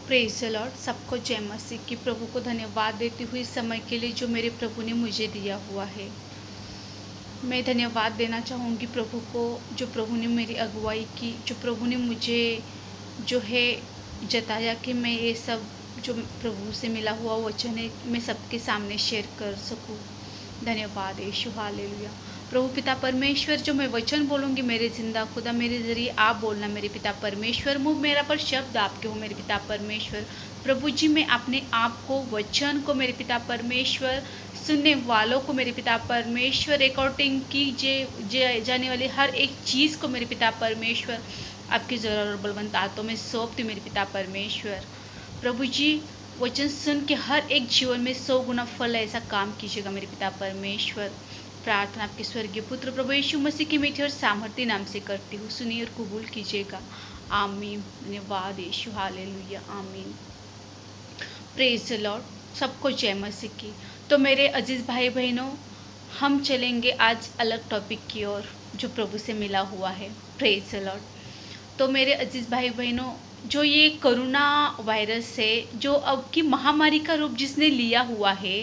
Praise the Lord. सबको जय मसीह की। प्रभु को धन्यवाद देती हुई इस समय के लिए जो मेरे प्रभु ने मुझे दिया हुआ है। मैं धन्यवाद देना चाहूँगी प्रभु को, जो प्रभु ने मेरी अगुवाई की, जो प्रभु ने मुझे जो है जताया कि मैं ये सब जो प्रभु से मिला हुआ वचन है मैं सबके सामने शेयर कर सकूँ। धन्यवाद यीशु, हालेलुया। प्रभु पिता परमेश्वर, जो मैं वचन बोलूँगी मेरे जिंदा खुदा, मेरे ज़रिए आप बोलना मेरे पिता परमेश्वर। मुँह मेरा पर शब्द आपके हो मेरे पिता परमेश्वर। प्रभु जी, मैं अपने आप को, वचन को मेरे पिता परमेश्वर, सुनने वालों को मेरे पिता परमेश्वर अकॉर्डिंग की जाने वाली हर एक चीज़ को मेरे पिता परमेश्वर आपकी ज़रूर और बलवंत हाथों में सौंपती मेरे पिता परमेश्वर। प्रभु जी, वचन सुन के हर एक जीवन में 100 गुना फल ऐसा काम कीजिएगा मेरे पिता परमेश्वर। प्रार्थना आपके स्वर्गीय पुत्र प्रभु यीशु मसीह के मीठे और सामर्थ्य नाम से करती हूँ, सुनिए और कबूल कीजिएगा। आमीन। धन्यवाद यीशु, हालेलुया, आमीन। Praise the Lord. सबको जय मसीह की। तो मेरे अजीज भाई बहनों, हम चलेंगे आज अलग टॉपिक की ओर जो प्रभु से मिला हुआ है। Praise the Lord. तो मेरे अजीज भाई बहनों, जो ये कोरोना वायरस है, जो अब की महामारी का रूप जिसने लिया हुआ है,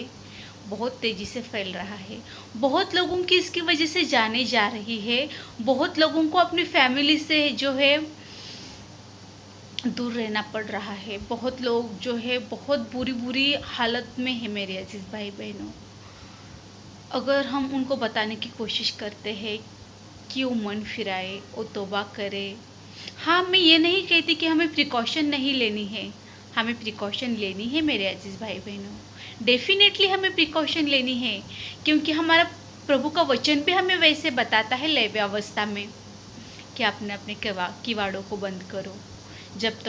बहुत तेज़ी से फैल रहा है। बहुत लोगों की इसकी वजह से जाने जा रही है। बहुत लोगों को अपनी फैमिली से जो है दूर रहना पड़ रहा है। बहुत लोग जो है बहुत बुरी हालत में है मेरे अजीज भाई बहनों। अगर हम उनको बताने की कोशिश करते हैं कि वो मन फिराए, वो तौबा करे। हाँ, मैं ये नहीं कहती कि हमें प्रिकॉशन नहीं लेनी है, हमें प्रिकॉशन लेनी है मेरे अजीज भाई बहनों। डेफिनेटली हमें प्रिकॉशन लेनी है, क्योंकि हमारा प्रभु का वचन भी हमें वैसे बताता है लय अवस्था में कि आपने अपने किवाड़ों को बंद करो, जब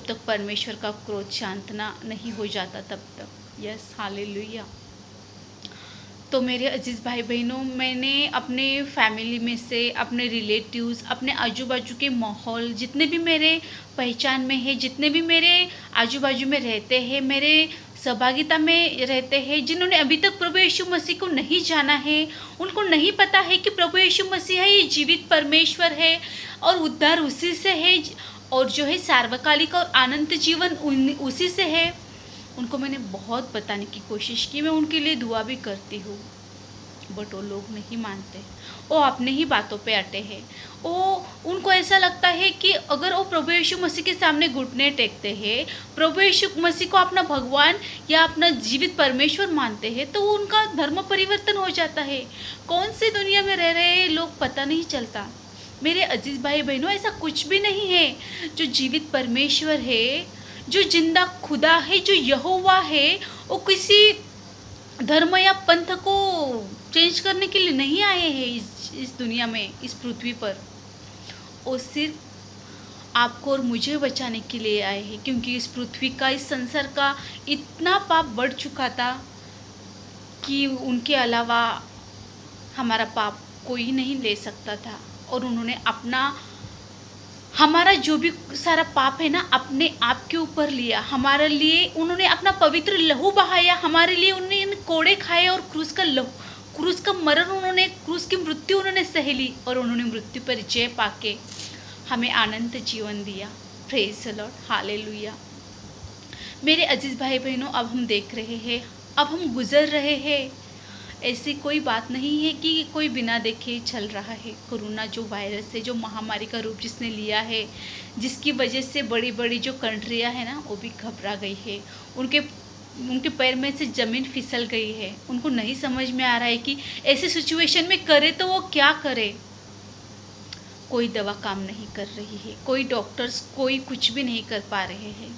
तक परमेश्वर का क्रोध शांत ना नहीं हो जाता तब तक। Yes, hallelujah. तो मेरे अजीज़ भाई बहनों, मैंने अपने फैमिली में से, अपने रिलेटिव्स, अपने आजू बाजू के माहौल, जितने भी मेरे पहचान में है, जितने भी मेरे आजू बाजू में रहते हैं, मेरे सहभागिता में रहते हैं, जिन्होंने अभी तक प्रभु यीशु मसीह को नहीं जाना है, उनको नहीं पता है कि प्रभु यीशु मसीह है, ये जीवित परमेश्वर है और उद्धार उसी से है, और जो है सार्वकालिक और अनंत जीवन उसी से है। उनको मैंने बहुत बताने की कोशिश की, मैं उनके लिए दुआ भी करती हूँ, बट वो लोग नहीं मानते। वो अपने ही बातों पे अटे हैं। उनको ऐसा लगता है कि अगर वो प्रभु यीशु मसीह के सामने घुटने टेकते हैं, प्रभु यीशु मसीह को अपना भगवान या अपना जीवित परमेश्वर मानते हैं, तो उनका धर्म परिवर्तन हो जाता है। कौन सी दुनिया में रह रहे हैं लोग पता नहीं चलता। मेरे अजीज भाई बहनों, ऐसा कुछ भी नहीं है। जो जीवित परमेश्वर है, जो जिंदा खुदा है, जो यहोवा है, वो किसी धर्म या पंथ को चेंज करने के लिए नहीं आए हैं इस दुनिया में, इस पृथ्वी पर। वो सिर्फ आपको और मुझे बचाने के लिए आए हैं, क्योंकि इस पृथ्वी का, इस संसार का इतना पाप बढ़ चुका था कि उनके अलावा हमारा पाप कोई नहीं ले सकता था। और उन्होंने हमारा जो भी सारा पाप है ना, अपने आप के ऊपर लिया। हमारे लिए उन्होंने अपना पवित्र लहू बहाया, हमारे लिए उन्होंने कोड़े खाए और क्रूस का मरण उन्होंने, क्रूस की मृत्यु उन्होंने सह ली, और उन्होंने मृत्यु पर जय पाके हमें अनंत जीवन दिया। Praise the lord, hallelujah. मेरे अजीज भाई बहनों, अब हम देख रहे हैं, अब हम गुजर रहे हैं। ऐसी कोई बात नहीं है कि कोई बिना देखे चल रहा है। कोरोना जो वायरस है, जो महामारी का रूप जिसने लिया है, जिसकी वजह से बड़ी बड़ी जो कंट्रियां हैं ना, वो भी घबरा गई है। उनके पैर में से ज़मीन फिसल गई है। उनको नहीं समझ में आ रहा है कि ऐसे सिचुएशन में करे तो वो क्या करे। कोई दवा काम नहीं कर रही है, कोई डॉक्टर्स कोई कुछ भी नहीं कर पा रहे हैं।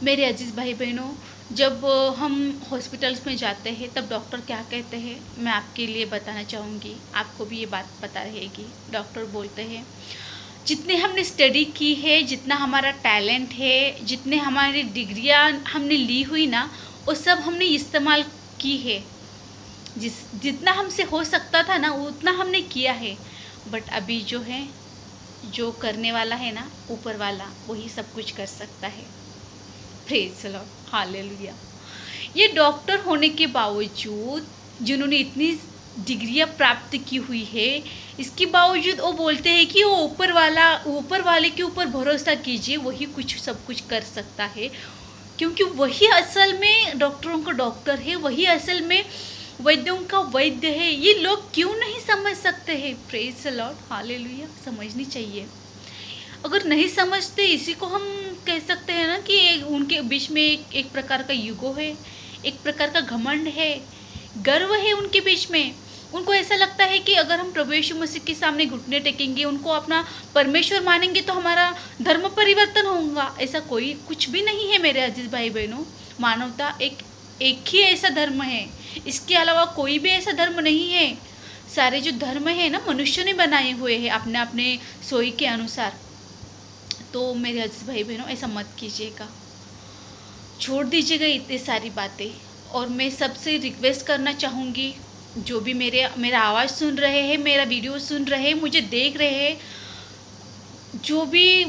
मेरे अजीज़ भाई बहनों, जब हम हॉस्पिटल्स में जाते हैं तब डॉक्टर क्या कहते हैं, मैं आपके लिए बताना चाहूँगी, आपको भी ये बात पता रहेगी। डॉक्टर बोलते हैं, जितने हमने स्टडी की है, जितना हमारा टैलेंट है, जितने हमारी डिग्रियाँ हमने ली हुई ना, वो सब हमने इस्तेमाल की है। जितना हमसे हो सकता था ना, उतना हमने किया है। बट अभी जो है, जो करने वाला है ना, ऊपर वाला, वही सब कुछ कर सकता है। Praise the lord, hallelujah. ये डॉक्टर होने के बावजूद, जिन्होंने इतनी डिग्रियां प्राप्त की हुई है, इसके बावजूद वो बोलते हैं कि वो ऊपर वाले के ऊपर भरोसा कीजिए, वही कुछ सब कुछ कर सकता है, क्योंकि वही असल में डॉक्टरों का डॉक्टर है, वही असल में वैद्यों का वैद्य है। ये लोग क्यों नहीं समझ सकते हैं? Praise the lord, hallelujah. समझनी चाहिए। अगर नहीं समझते, इसी को हम कह सकते हैं ना कि उनके बीच में एक प्रकार का ईगो है, एक प्रकार का घमंड है, गर्व है उनके बीच में। उनको ऐसा लगता है कि अगर हम प्रभु यीशु मसीह के सामने घुटने टेकेंगे, उनको अपना परमेश्वर मानेंगे तो हमारा धर्म परिवर्तन होगा। ऐसा कोई कुछ भी नहीं है मेरे अजीज भाई बहनों। मानवता एक ही ऐसा धर्म है, इसके अलावा कोई भी ऐसा धर्म नहीं है। सारे जो धर्म है ना, मनुष्य ने बनाए हुए हैं अपने अपने सोई के अनुसार। तो मेरे अजीज भाई बहनों, ऐसा मत कीजिएगा, छोड़ दीजिएगा इतनी सारी बातें। और मैं सबसे रिक्वेस्ट करना चाहूँगी, जो भी मेरा आवाज़ सुन रहे हैं, मेरा वीडियो सुन रहे हैं, मुझे देख रहे हैं, जो भी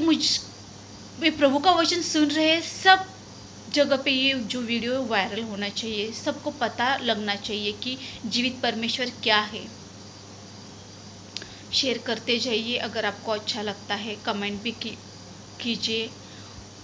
प्रभु का वचन सुन रहे हैं, सब जगह पे ये जो वीडियो वायरल होना चाहिए। सबको पता लगना चाहिए कि जीवित परमेश्वर क्या है। शेयर करते जाइए। अगर आपको अच्छा लगता है कमेंट भी कीजिए।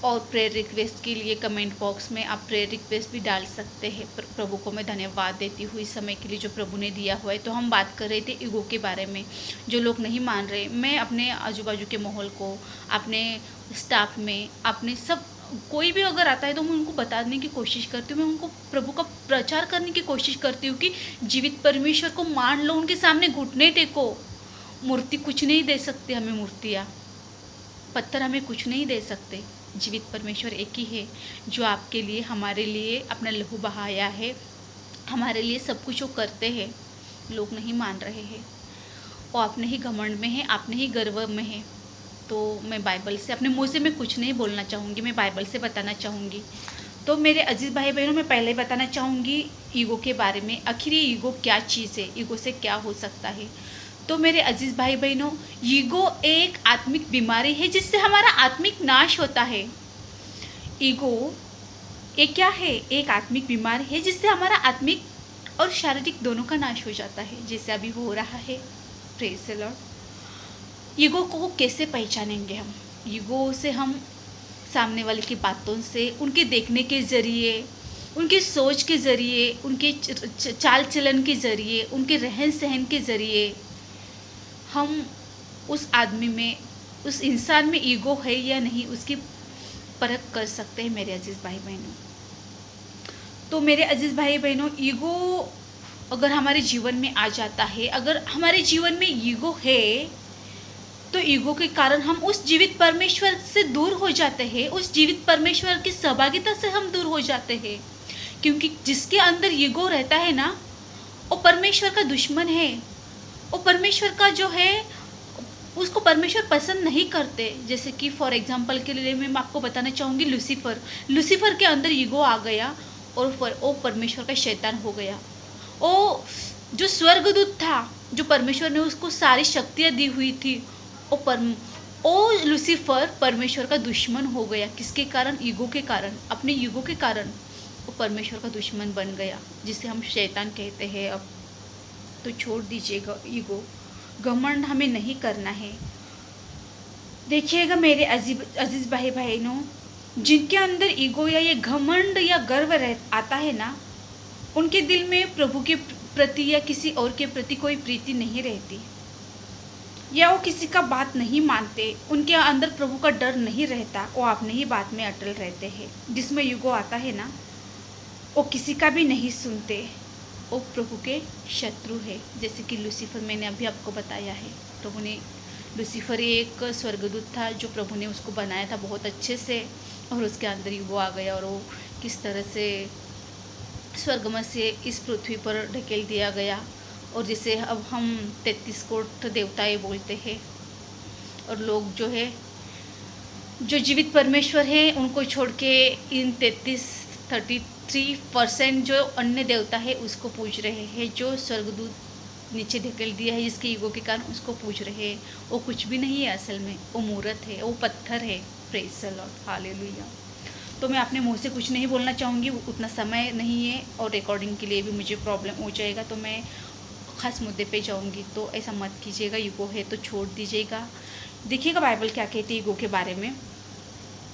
और प्रेयर रिक्वेस्ट के लिए कमेंट बॉक्स में आप प्रेयर रिक्वेस्ट भी डाल सकते हैं। प्रभु को मैं धन्यवाद देती हूँ इस समय के लिए जो प्रभु ने दिया हुआ है। तो हम बात कर रहे थे ईगो के बारे में, जो लोग नहीं मान रहे। मैं अपने आजू बाजू के माहौल को, अपने स्टाफ में, अपने सब कोई भी अगर आता है तो मैं उनको बताने की कोशिश करती हूँ। मैं उनको प्रभु का प्रचार करने की कोशिश करती हूँ कि जीवित परमेश्वर को मान लो, उनके सामने घुटने टेको। मूर्ति कुछ नहीं दे सकते हमें, मूर्तियाँ पत्थर हमें कुछ नहीं दे सकते। जीवित परमेश्वर एक ही है जो आपके लिए, हमारे लिए अपना लहू बहाया है, हमारे लिए सब कुछ वो करते हैं। लोग नहीं मान रहे हैं, वो अपने ही घमंड में है, अपने ही गर्व में है। तो मैं बाइबल से, अपने मुँह से मैं कुछ नहीं बोलना चाहूँगी, मैं बाइबल से बताना चाहूँगी। तो मेरे अजीज़ भाई बहनों, मैं पहले बताना चाहूँगी ईगो के बारे में। आखिर ये ईगो क्या चीज़ है, ईगो से क्या हो सकता है। तो मेरे अजीज़ भाई बहनों, ईगो एक आत्मिक बीमारी है जिससे हमारा आत्मिक नाश होता है। ईगो एक क्या है? एक आत्मिक बीमारी है जिससे हमारा आत्मिक और शारीरिक दोनों का नाश हो जाता है, जैसे अभी हो रहा है। Praise the Lord. ईगो को कैसे पहचानेंगे हम? ईगो से हम सामने वाले की बातों से, उनके देखने के ज़रिए, उनकी सोच के ज़रिए, उनके चाल चलन के ज़रिए, उनके रहन सहन के ज़रिए हम उस आदमी में, उस इंसान में ईगो है या नहीं, उसकी परख कर सकते हैं मेरे अजीज़ भाई बहनों। तो मेरे अजीज़ भाई बहनों, ईगो अगर हमारे जीवन में आ जाता है, अगर हमारे जीवन में ईगो है, तो ईगो के कारण हम उस जीवित परमेश्वर से दूर हो जाते हैं, उस जीवित परमेश्वर की सहभागिता से हम दूर हो जाते हैं। क्योंकि जिसके अंदर ईगो रहता है ना, वो परमेश्वर का दुश्मन है। वो परमेश्वर का जो है, उसको परमेश्वर पसंद नहीं करते। जैसे कि फॉर एग्जांपल के लिए मैं आपको बताना चाहूँगी, लूसीफर के अंदर ईगो आ गया और वो परमेश्वर का शैतान हो गया। वो जो स्वर्गदूत था, जो परमेश्वर ने उसको सारी शक्तियाँ दी हुई थी, वो लूसीफर परमेश्वर का दुश्मन हो गया। किसके कारण? ईगो के कारण। अपने ईगो के कारण वो परमेश्वर का दुश्मन बन गया, जिसे हम शैतान कहते हैं अब। तो छोड़ दीजिएगा ईगो, घमंड हमें नहीं करना है। देखिएगा मेरे अजीज भाई बहनों, जिनके अंदर ईगो या ये घमंड या गर्व आता है ना, उनके दिल में प्रभु के प्रति या किसी और के प्रति कोई प्रीति नहीं रहती, या वो किसी का बात नहीं मानते, उनके अंदर प्रभु का डर नहीं रहता, वो अपने ही बात में अटल रहते हैं। जिसमें ईगो आता है ना, वो किसी का भी नहीं सुनते, वो प्रभु के शत्रु है। जैसे कि लूसीफर, मैंने अभी आपको बताया है, प्रभु ने, लूसीफर एक स्वर्गदूत था जो प्रभु ने उसको बनाया था बहुत अच्छे से, और उसके अंदर ईगो आ गया और वो किस तरह से स्वर्ग से इस पृथ्वी पर ढकेल दिया गया। और जिसे अब हम 33 कोट देवताएं बोलते हैं। और लोग जो है, जो जीवित परमेश्वर है, उनको छोड़ के इन 33% जो अन्य देवता है उसको पूज रहे हैं। जो स्वर्गदूत नीचे ढकेल दिया है जिसके ईगो के कारण, उसको पूज रहे हैं। वो कुछ भी नहीं है असल में, वो मूर्त है, वो पत्थर है। Praise the lord, hallelujah. तो मैं अपने मुंह से कुछ नहीं बोलना चाहूँगी, उतना समय नहीं है और रिकॉर्डिंग के लिए भी मुझे प्रॉब्लम हो जाएगा। तो मैं खास मुद्दे पे जाऊंगी, तो ऐसा मत कीजिएगा। ईगो है तो छोड़ दीजिएगा। देखिएगा बाइबल क्या कहती है ईगो के बारे में।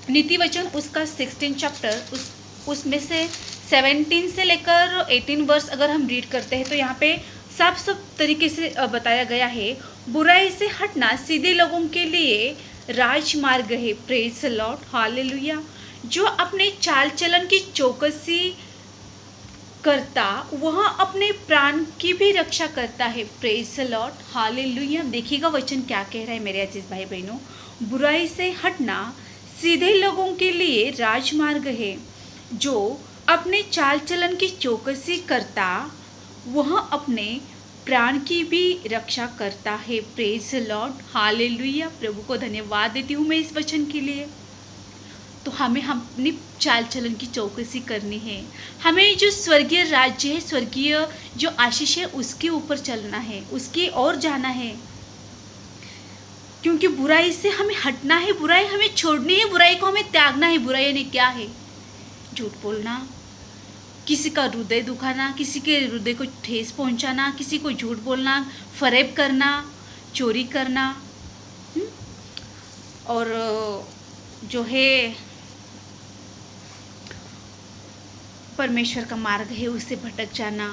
नीति वचन उसका 16 चैप्टर उसमें से 17 से लेकर 18 वर्ष अगर हम रीड करते हैं तो यहाँ पे साफ तरीके से बताया गया है, बुराई से हटना सीधे लोगों के लिए राजमार्ग है। Praise the lord, hallelujah. जो अपने चाल चलन की चौकसी करता वह अपने प्राण की भी रक्षा करता है। Praise the lord, hallelujah. देखिएगा वचन क्या कह रहा है मेरे अजीज भाई बहनों, बुराई से हटना सीधे लोगों के लिए राजमार्ग है। जो अपने चाल चलन की चौकसी करता वह अपने प्राण की भी रक्षा करता है। Praise the lord, hallelujah. प्रभु को धन्यवाद देती हूँ मैं इस वचन के लिए। तो हमें अपनी चाल चलन की चौकसी करनी है। हमें जो स्वर्गीय राज्य है, स्वर्गीय जो आशीष है, उसके ऊपर चलना है, उसकी ओर जाना है। क्योंकि बुराई से हमें हटना है, बुराई हमें छोड़नी है, बुराई को हमें त्यागना है। बुराई यानी क्या है? झूठ बोलना, किसी का हृदय दुखाना, किसी के हृदय को ठेस पहुंचाना, किसी को झूठ बोलना, फरेब करना, चोरी करना, और जो है परमेश्वर का मार्ग है उससे भटक जाना,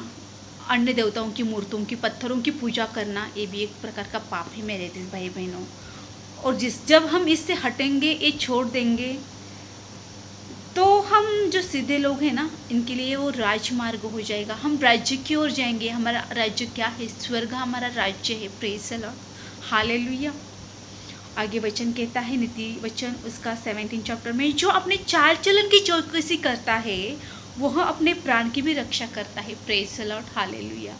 अन्य देवताओं की मूर्तों की पत्थरों की पूजा करना, ये भी एक प्रकार का पाप है मेरे भाई बहनों। और जब हम इससे हटेंगे, ये छोड़ देंगे, तो हम जो सीधे लोग हैं ना, इनके लिए वो राजमार्ग हो जाएगा। हम राज्य की ओर जाएंगे। हमारा राज्य क्या है? स्वर्ग हमारा राज्य है। Praise the lord, hallelujah. आगे वचन कहता है, नीति वचन उसका 17 चैप्टर में, जो अपने चाल चलन की चौकसी करता है वह अपने प्राण की भी रक्षा करता है। Praise the lord, hallelujah.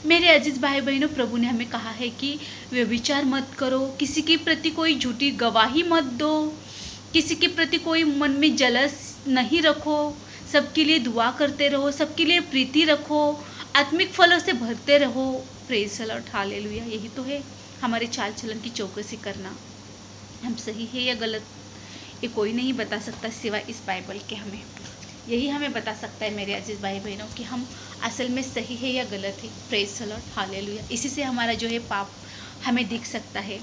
मेरे अजीज भाई बहनों, प्रभु ने हमें कहा है कि व्यभिचार मत करो, किसी के प्रति कोई झूठी गवाही मत दो, किसी के प्रति कोई मन में जलस नहीं रखो, सबके लिए दुआ करते रहो, सबके लिए प्रीति रखो, आत्मिक फलों से भरते रहो। Praise the lord, hallelujah. यही तो है हमारे चाल चलन की चौकसी करना। हम सही है या गलत, ये कोई नहीं बता सकता सिवाय इस बाइबल के। हमें यही हमें बता सकता है मेरे अजीज भाई बहनों कि हम असल में सही है या गलत है। Praise the lord, hallelujah. इसी से हमारा जो है पाप हमें दिख सकता है।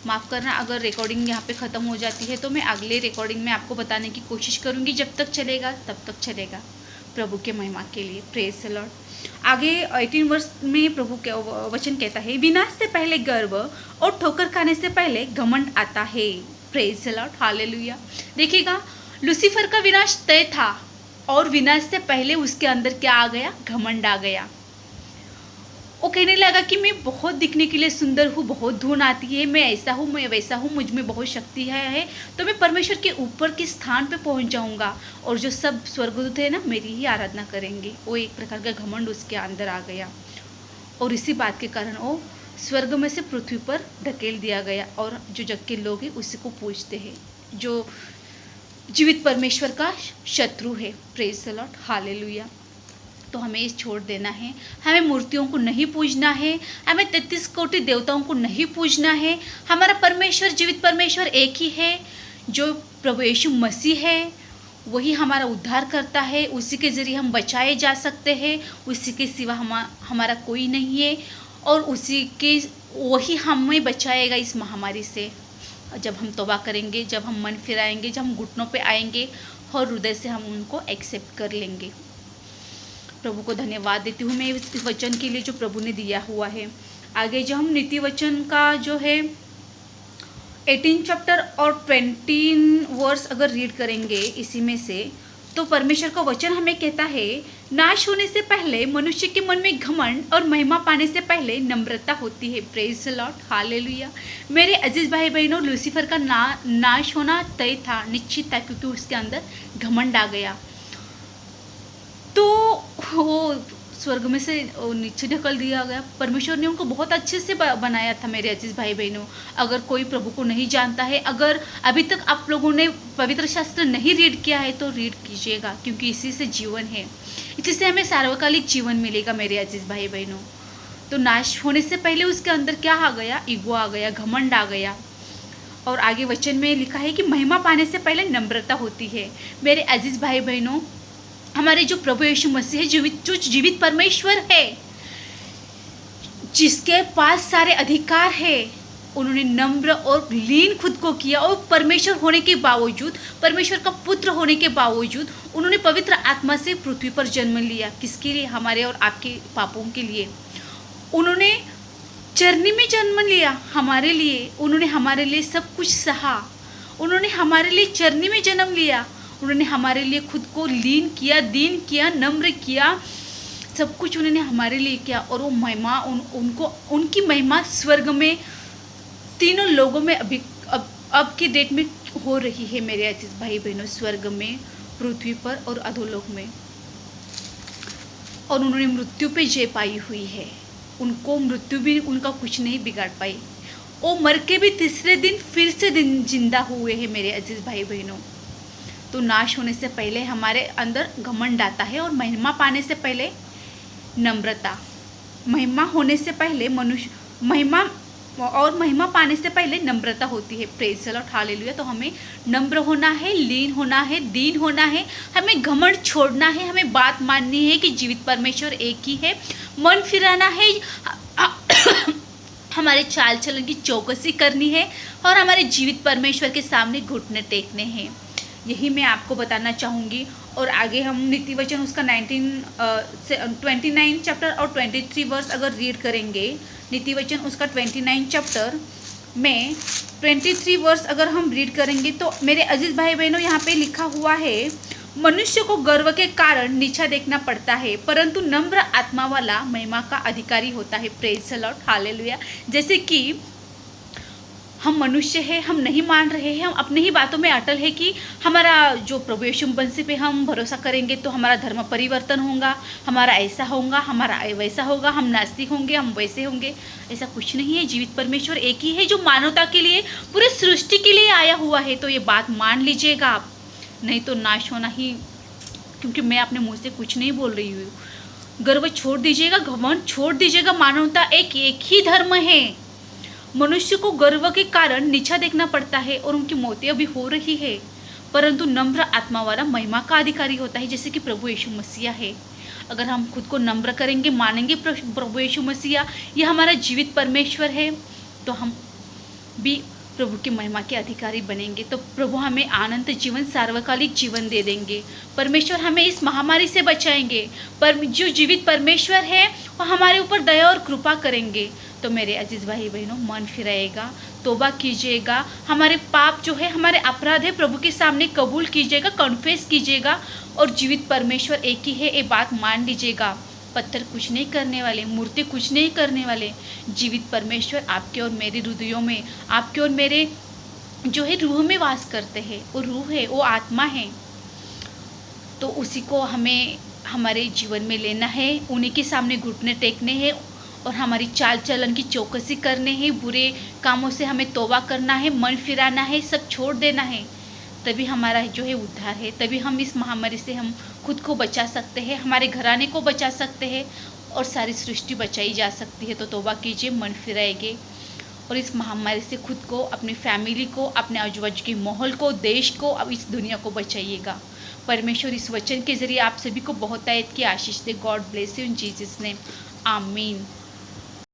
माफ़ करना अगर रिकॉर्डिंग यहाँ पे ख़त्म हो जाती है, तो मैं अगले रिकॉर्डिंग में आपको बताने की कोशिश करूँगी। जब तक चलेगा तब तक चलेगा, प्रभु के महिमा के लिए। Praise the Lord. आगे 18 वर्ष में प्रभु के वचन कहता है, विनाश से पहले गर्व और ठोकर खाने से पहले घमंड आता है। Praise the lord, hallelujah. देखिएगा, लूसीफर का विनाश तय था और विनाश से पहले उसके अंदर क्या आ गया? घमंड आ गया। वो कहने लगा कि मैं बहुत दिखने के लिए सुंदर हूँ, बहुत धुन आती है, मैं ऐसा हूँ, मैं वैसा हूँ, मुझ में बहुत शक्ति है, तो मैं परमेश्वर के ऊपर के स्थान पे पहुँच जाऊँगा और जो सब स्वर्गदूत है ना, मेरी ही आराधना करेंगे। वो एक प्रकार का घमंड उसके अंदर आ गया और इसी बात के कारण वो स्वर्ग में से पृथ्वी पर ढकेल दिया गया। और जो जग के लोग हैं उसी को पूजते हैं, जो जीवित परमेश्वर का शत्रु है। Praise the lord, hallelujah. तो हमें इस छोड़ देना है। हमें मूर्तियों को नहीं पूजना है, हमें 33 कोटि देवताओं को नहीं पूजना है। हमारा परमेश्वर, जीवित परमेश्वर एक ही है, जो प्रभु यीशु मसीह है। वही हमारा उद्धार करता है, उसी के ज़रिए हम बचाए जा सकते हैं। उसी के सिवा हमारा कोई नहीं है और वही हमें बचाएगा इस महामारी से। जब हम तौबा करेंगे, जब हम मन फिराएंगे, जब हम घुटनों पे आएंगे और हृदय से हम उनको एक्सेप्ट कर लेंगे। प्रभु को धन्यवाद देती हूँ मैं इस वचन के लिए जो प्रभु ने दिया हुआ है। आगे जो हम नीति वचन का जो है 18 चैप्टर और 20 वर्स अगर रीड करेंगे इसी में से, तो परमेश्वर का वचन हमें कहता है, नाश होने से पहले मनुष्य के मन में घमंड और महिमा पाने से पहले नम्रता होती है। Praise the lord, hallelujah. मेरे अजीज भाई बहनों, लूसीफर का नाश होना तय था, निश्चित था, क्योंकि उसके अंदर घमंड आ गया। तो वो स्वर्ग में से नीचे ढकल दिया गया। परमेश्वर ने उनको बहुत अच्छे से बनाया था मेरे अजीज भाई बहनों। अगर कोई प्रभु को नहीं जानता है, अगर अभी तक आप लोगों ने पवित्र शास्त्र नहीं रीड किया है, तो रीड कीजिएगा, क्योंकि इसी से जीवन है, इसी से हमें सार्वकालिक जीवन मिलेगा मेरे अजीज भाई बहनों। तो नाश होने से पहले उसके अंदर क्या आ गया? ईगो आ गया, घमंड आ गया। और आगे वचन में लिखा है कि महिमा पाने से पहले नम्रता होती है। मेरे अजीज भाई बहनों, हमारे जो प्रभु यीशु मसीह है, जो जीवित परमेश्वर है, जिसके पास सारे अधिकार है, उन्होंने नम्र और लीन खुद को किया और परमेश्वर होने के बावजूद, परमेश्वर का पुत्र होने के बावजूद उन्होंने पवित्र आत्मा से पृथ्वी पर जन्म लिया। किसके लिए? हमारे और आपके पापों के लिए। उन्होंने चरनी में जन्म लिया हमारे लिए, उन्होंने हमारे लिए सब कुछ सहा, उन्होंने हमारे लिए चरनी में जन्म लिया, उन्होंने हमारे लिए खुद को लीन किया, दीन किया, नम्र किया, सब कुछ उन्होंने हमारे लिए किया। और वो महिमा उनको उनकी महिमा स्वर्ग में तीनों लोगों में अभी अब की डेट में हो रही है मेरे अजीज भाई बहनों, स्वर्ग में, पृथ्वी पर और अधोलोक में। और उन्होंने मृत्यु पे जय पाई हुई है, उनको मृत्यु भी उनका कुछ नहीं बिगाड़ पाई। वो मर के भी तीसरे दिन फिर से जिंदा हुए हैं मेरे अजीज भाई बहनों। तो नाश होने से पहले हमारे अंदर घमंड आता है और महिमा पाने से पहले नम्रता, महिमा होने से पहले मनुष्य महिमा पाने से पहले नम्रता होती है। Praise the lord, hallelujah. तो हमें नम्र होना है, लीन होना है, दीन होना है, हमें घमंड छोड़ना है, हमें बात माननी है कि जीवित परमेश्वर एक ही है, मन फिराना है, हमारे चाल चलन की चौकसी करनी है और हमारे जीवित परमेश्वर के सामने घुटने टेकने हैं। यही मैं आपको बताना चाहूँगी। और आगे हम नीति वचन उसका 29 चैप्टर और 23 वर्स अगर रीड करेंगे, नीति वचन उसका 29 चैप्टर में 23 वर्स अगर हम रीड करेंगे तो मेरे अजीज भाई बहनों, यहाँ पे लिखा हुआ है, मनुष्य को गर्व के कारण नीचा देखना पड़ता है, परंतु नम्र आत्मा वाला महिमा का अधिकारी होता है। Praise the lord, hallelujah. जैसे कि हम मनुष्य हैं, हम नहीं मान रहे हैं, हम अपने ही बातों में अटल है कि हमारा जो प्रभु यीशु मसीह पे हम भरोसा करेंगे तो हमारा धर्म परिवर्तन होगा, हमारा ऐसा होगा, हमारा वैसा होगा, हम नास्तिक होंगे, हम वैसे होंगे। ऐसा कुछ नहीं है। जीवित परमेश्वर एक ही है जो मानवता के लिए, पूरे सृष्टि के लिए आया हुआ है। तो ये बात मान लीजिएगा आप, नहीं तो नाश होना ही, क्योंकि मैं अपने मुँह से कुछ नहीं बोल रही हूँ। गर्व छोड़ दीजिएगा, घमंड छोड़ दीजिएगा। मानवता एक ही धर्म है। मनुष्य को गर्व के कारण नीचा देखना पड़ता है और उनकी मौतें अभी हो रही है, परंतु नम्र आत्मा वाला महिमा का अधिकारी होता है, जैसे कि प्रभु यीशु मसीहा है। अगर हम खुद को नम्र करेंगे, मानेंगे प्रभु यीशु मसीहा यह हमारा जीवित परमेश्वर है, तो हम भी प्रभु की महिमा के अधिकारी बनेंगे। तो प्रभु हमें अनंत जीवन, सार्वकालिक जीवन दे देंगे। परमेश्वर हमें इस महामारी से बचाएंगे। पर जो जीवित परमेश्वर है वो हमारे ऊपर दया और कृपा करेंगे। तो मेरे अजीज भाई बहनों, मन फिराएगा, तौबा कीजिएगा, हमारे पाप जो है, हमारे अपराध है, प्रभु के सामने कबूल कीजिएगा, कन्फेस कीजिएगा और जीवित परमेश्वर एक ही है, ये बात मान लीजिएगा। पत्थर कुछ नहीं करने वाले, मूर्ति कुछ नहीं करने वाले। जीवित परमेश्वर आपके और मेरे हृदयों में, आपके और मेरे जो है रूह में वास करते हैं। वो रूह है, वो आत्मा है। तो उसी को हमें हमारे जीवन में लेना है, उन्हीं के सामने घुटने टेकने हैं और हमारी चाल चलन की चौकसी करने हैं। बुरे कामों से हमें तौबा करना है, मन फिराना है, सब छोड़ देना है। तभी हमारा जो है उद्धार है, तभी हम इस महामारी से हम खुद को बचा सकते हैं, हमारे घराने को बचा सकते हैं और सारी सृष्टि बचाई जा सकती है। तो तौबा कीजिए, मन फिराइए और इस महामारी से खुद को, अपनी फैमिली को, अपने आजू बाजू के माहौल को, देश को, अब इस दुनिया को बचाइएगा। परमेश्वर इस वचन के जरिए आप सभी को बहुत की आशीष दे। God bless you in Jesus name, आमीन।